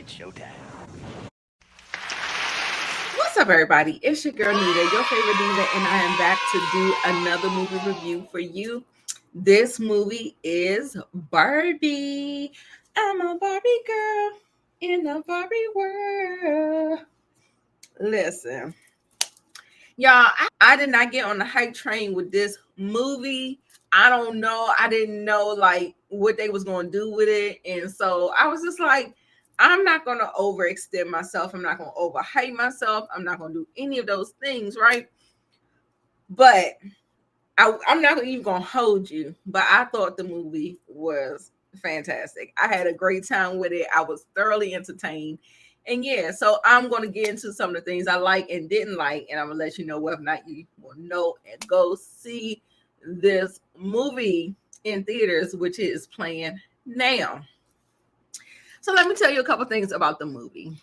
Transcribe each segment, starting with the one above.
It's showtime. What's up, everybody? It's your girl Nita, your favorite diva, and I am back to do another movie review for you. This movie is Barbie. I'm a Barbie girl in a Barbie world. Listen, y'all, I did not get on the hype train with this movie. I don't know. I didn't know like what they was going to do with it. And so I was just like, I'm not going to overextend myself. I'm not going to overhype myself. I'm not going to do any of those things, right? But I'm not even going to hold you. But I thought the movie was fantastic. I had a great time with it. I was thoroughly entertained. And yeah, so I'm going to get into some of the things I like and didn't like. And I'm going to let you know whether or not you will know and go see this movie in theaters, which is playing now. So let me tell you a couple things about the movie.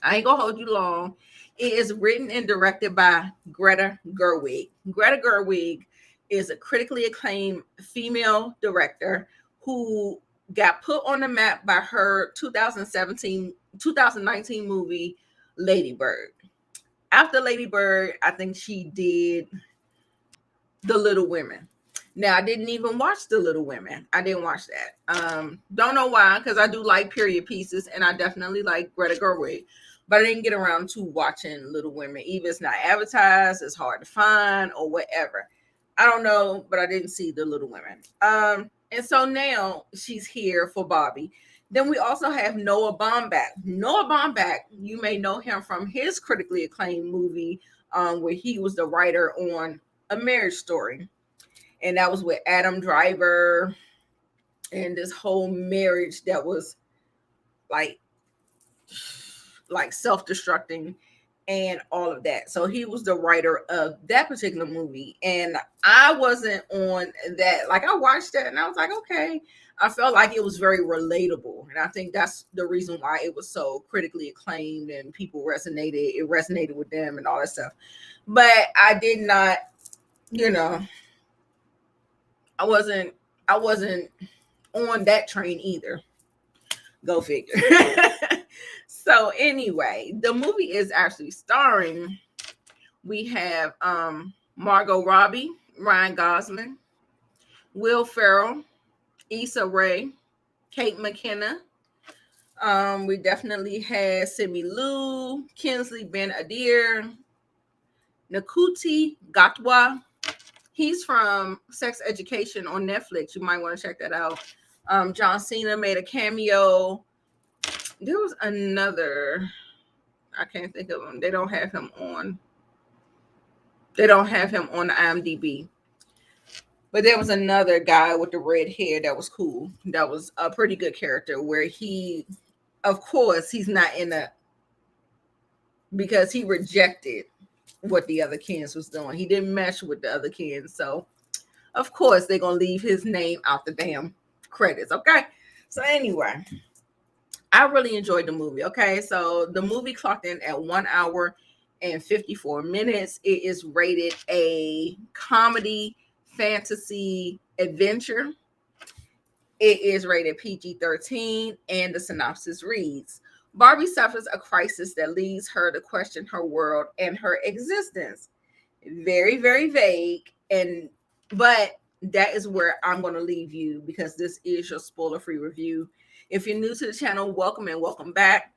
I ain't gonna hold you long. It is written and directed by Greta Gerwig. Greta Gerwig is a critically acclaimed female director who got put on the map by her 2019 movie Lady Bird. After Lady Bird, I think she did The Little Women. Now, I didn't even watch The Little Women. I didn't watch that. Don't know why, because I do like period pieces, and I definitely like Greta Gerwig. But I didn't get around to watching Little Women. Either it's not advertised, it's hard to find, or whatever. I don't know, but I didn't see The Little Women. And so now she's here for Barbie. Then we also have Noah Baumbach. Noah Baumbach, you may know him from his critically acclaimed movie where he was the writer on A Marriage Story. And that was with Adam Driver and this whole marriage that was like self-destructing and all of that. So he was the writer of that particular movie. And I wasn't on that. Like I watched that and I was like, okay. I felt like it was very relatable. And I think that's the reason why it was so critically acclaimed and people resonated. It resonated with them and all that stuff. But I did not, I wasn't on that train either. Go figure. So anyway, the movie is actually starring. We have Margot Robbie, Ryan Gosling, Will Ferrell, Issa Rae, Kate McKinnon. We definitely had Simu Liu, Kinsley Ben Adir, Nakuti Gatwa. He's from Sex Education on Netflix. You might want to check that out. John Cena made a cameo. There was another. I can't think of him. They don't have him on the IMDb. But there was another guy with the red hair that was cool. That was a pretty good character where he, of course, he's not in a, because he rejected what the other kids was doing. He didn't mesh with the other kids. So, of course, they're going to leave his name out the damn credits. Okay. So, anyway, I really enjoyed the movie. Okay. So, the movie clocked in at 1 hour and 54 minutes. It is rated a comedy, fantasy, adventure. It is rated PG-13, and the synopsis reads, Barbie suffers a crisis that leads her to question her world and her existence. Very, very vague, but that is where I'm going to leave you because this is your spoiler-free review. If you're new to the channel, welcome and welcome back.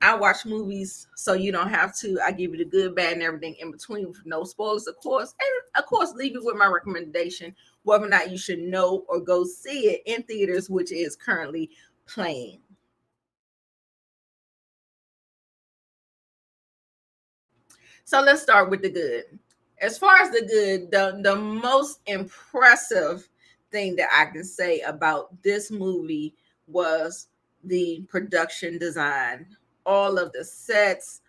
I watch movies so you don't have to. I give you the good, bad, and everything in between with no spoilers, of course. And of course, leave you with my recommendation, whether or not you should know or go see it in theaters, which is currently playing. So let's start with the good. As far as the good, the most impressive thing that I can say about this movie was the production design. All of the sets,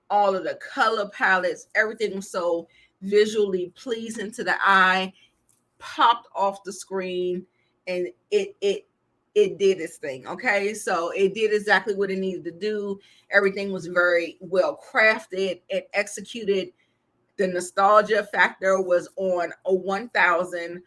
all of the color palettes, everything was so visually pleasing to the eye, popped off the screen, and it did its thing. Okay, so it did exactly what it needed to do. Everything was very well crafted and executed. The nostalgia factor was on a 1000.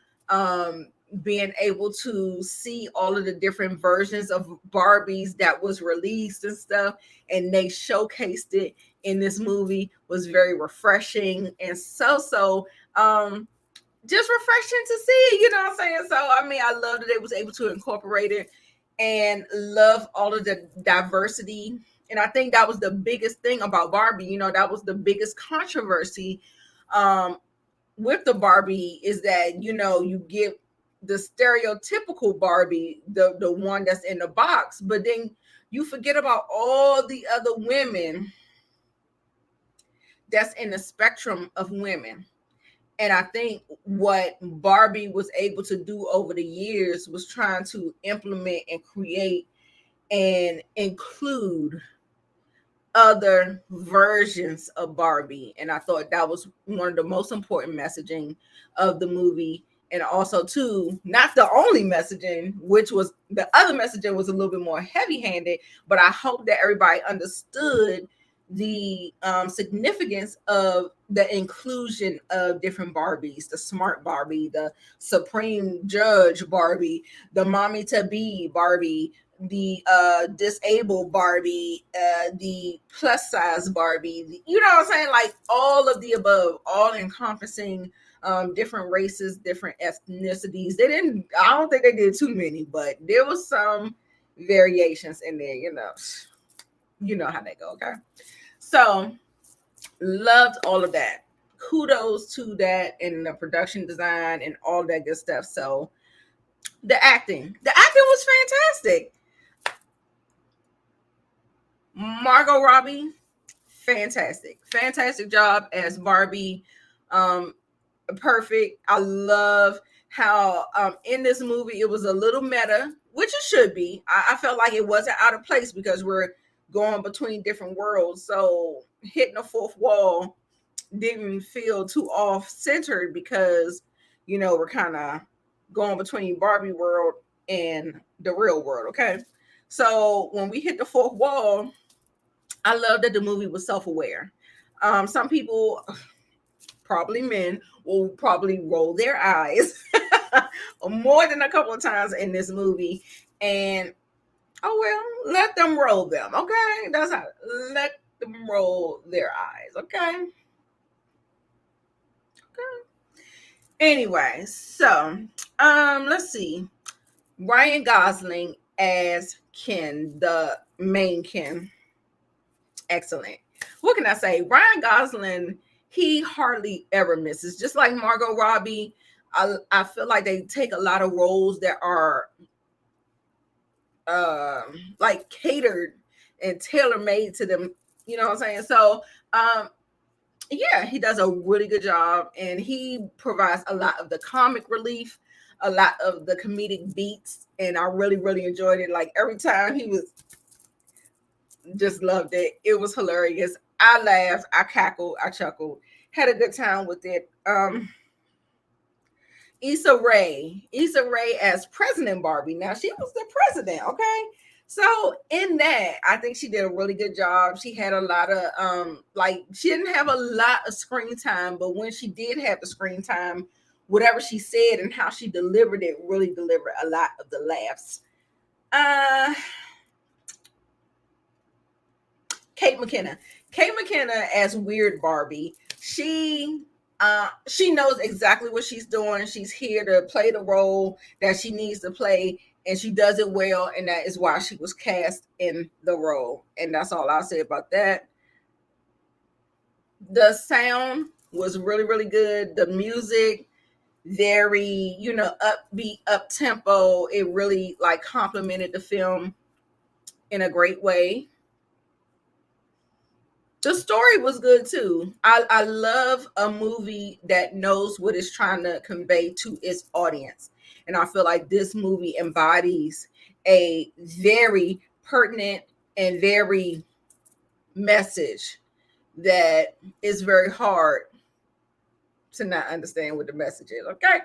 being able to see all of the different versions of Barbies that was released and stuff, and they showcased it in this movie was very refreshing and just refreshing to see, you know what I'm saying? So I mean, I love that they was able to incorporate it and love all of the diversity. And I think that was the biggest thing about Barbie, you know, that was the biggest controversy um with the Barbie is that, you know, you get the stereotypical Barbie, the one that's in the box, but then you forget about all the other women that's in the spectrum of women. And I think what Barbie was able to do over the years was trying to implement and create and include other versions of Barbie. And I thought that was one of the most important messaging of the movie. And also, too, not the only messaging, which was the other messaging was a little bit more heavy handed, but I hope that everybody understood the significance of the inclusion of different Barbies, the smart Barbie, the supreme judge Barbie, the mommy to be Barbie, the disabled Barbie, the plus size Barbie, you know what I'm saying? Like all of the above, all encompassing different races, different ethnicities. I don't think they did too many, but there was some variations in there, you know how they go, okay? So loved all of that. Kudos to that and the production design and all that good stuff. So the acting was fantastic. Margot Robbie, fantastic job as Barbie. Um, Perfect. I love how in this movie it was a little meta, which it should be. I felt like it wasn't out of place because we're going between different worlds. So hitting the fourth wall didn't feel too off centered because we're kind of going between Barbie world and the real world. Okay. So when we hit the fourth wall, I love that the movie was self-aware. Some people, probably men, will probably roll their eyes more than a couple of times in this movie. And oh well, let them roll them. Okay. That's how let them roll their eyes. Okay. Anyway, so let's see. Ryan Gosling as Ken, the main Ken. Excellent. What can I say? Ryan Gosling, he hardly ever misses. Just like Margot Robbie, I feel like they take a lot of roles that are like catered and tailor made to them. You know what I'm saying? So yeah, he does a really good job, and he provides a lot of the comic relief, a lot of the comedic beats, and I really enjoyed it. Like every time he was, just loved it. It was hilarious. I laughed, I cackled, I chuckled, had a good time with it. Issa Rae as President Barbie. Now she was the president, okay? So in that, I think she did a really good job. She had a lot of she didn't have a lot of screen time, but when she did have the screen time, whatever she said and how she delivered it really delivered a lot of the laughs. Kate McKinnon. Kate McKinnon as Weird Barbie. She knows exactly what she's doing. She's here to play the role that she needs to play, and she does it well, and that is why she was cast in the role. And that's all I'll say about that. The sound was really good. The music, very, upbeat, up tempo. It really like complemented the film in a great way. The story was good too. I love a movie that knows what it's trying to convey to its audience. And I feel like this movie embodies a very pertinent and very message that is very hard to not understand what the message is. Okay.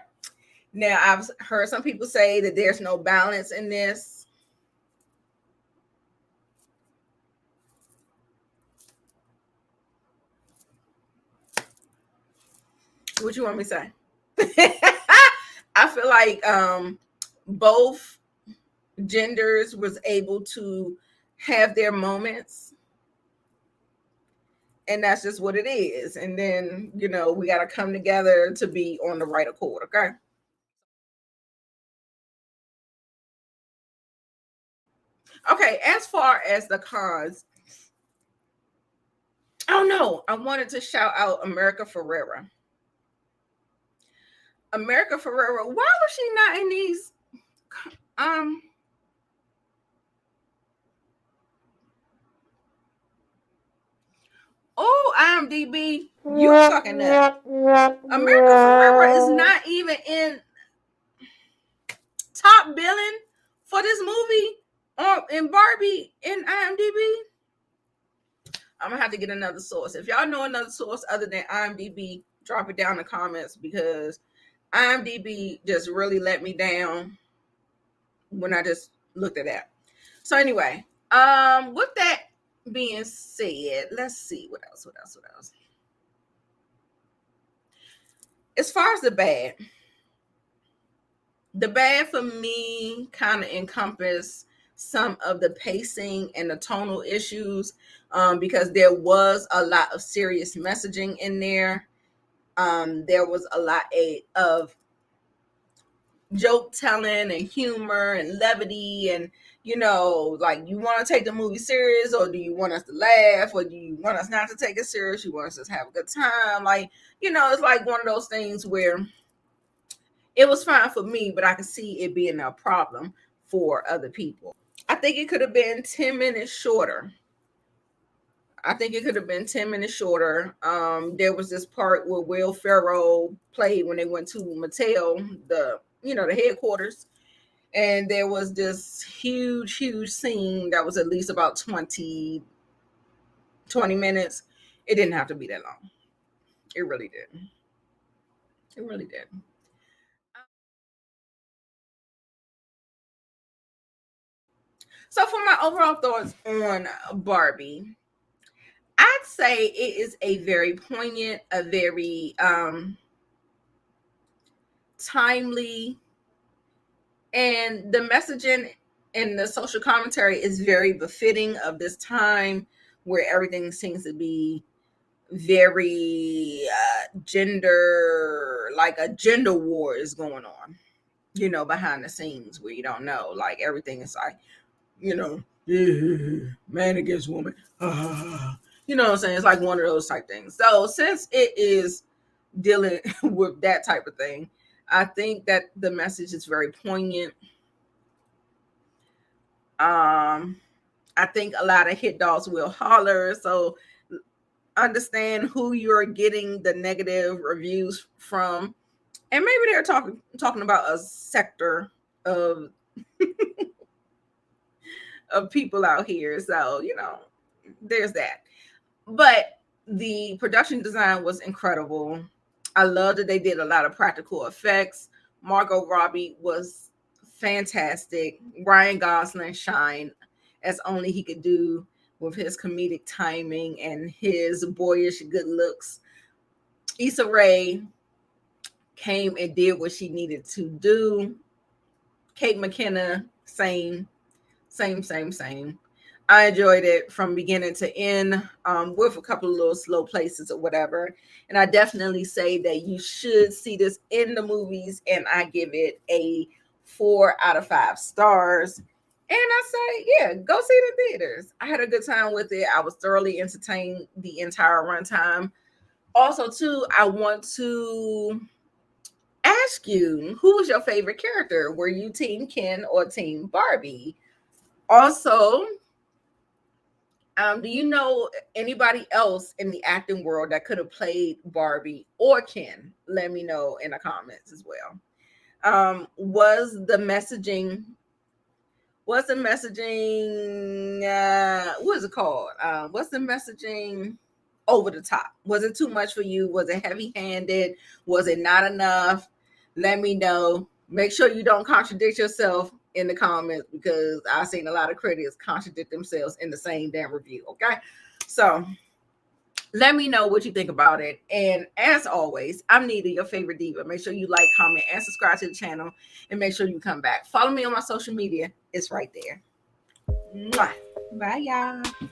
Now, I've heard some people say that there's no balance in this. What you want me to say? I feel like both genders was able to have their moments, and that's just what it is. And then, you know, we got to come together to be on the right accord. Okay. Okay, as far as the cons, oh no, I wanted to shout out America Ferrera. America Ferrera, why was she not in these? Um, oh, IMDb, you fucking up. America Ferrera is not even in top billing for this movie in Barbie in IMDb. I'm gonna have to get another source. If y'all know another source other than IMDb, drop it down in the comments, because IMDb just really let me down when I just looked at that. So anyway, with that being said, let's see what else. As far as the bad for me kind of encompass some of the pacing and the tonal issues, because there was a lot of serious messaging in there. There was a lot of joke telling and humor and levity, and you know, like, you want to take the movie serious, or do you want us to laugh, or do you want us not to take it serious? You want us to have a good time? Like, you know, it's like one of those things where it was fine for me, but I could see it being a problem for other people. I think it could have been 10 minutes shorter. I think it could have been 10 minutes shorter. There was this part where Will Ferrell played when they went to Mattel, the headquarters, and there was this huge scene that was at least about 20 minutes. It didn't have to be that long. It really didn't. It really did. So for my overall thoughts on Barbie, I'd say it is a very poignant, a very timely, and the messaging and the social commentary is very befitting of this time, where everything seems to be very gender, like a gender war is going on, behind the scenes, where you don't know, like, everything is like, man against woman. You know what I'm saying? It's like one of those type things. So since it is dealing with that type of thing, I think that the message is very poignant. I think a lot of hit dogs will holler. So understand who you're getting the negative reviews from, and maybe they're talking about a sector of people out here. So there's that. But the production design was incredible. I love that they did a lot of practical effects. Margot Robbie was fantastic. Ryan Gosling shined as only he could do, with his comedic timing and his boyish good looks. Issa Rae came and did what she needed to do. Kate McKinnon, same. I enjoyed it from beginning to end, with a couple of little slow places or whatever. And I definitely say that you should see this in the movies, and I give it a 4 out of 5 stars. And I say, yeah, go see it in theaters. I had a good time with it. I was thoroughly entertained the entire runtime. Also, too, I want to ask you, who was your favorite character? Were you Team Ken or Team Barbie? Also, do you know anybody else in the acting world that could have played Barbie or Ken? Let me know in the comments as well. Was the messaging what is it called? What's the messaging over the top? Was it too much for you? Was it heavy-handed? Was it not enough? Let me know. Make sure you don't contradict yourself in the comments, because I've seen a lot of critics contradict themselves in the same damn review. Okay. So Let me know what you think about it. And as always, I'm Nita, your favorite diva. Make sure you like, comment, and subscribe to the channel. And make sure you come back. Follow me on my social media. It's right there. Mwah. Bye, y'all.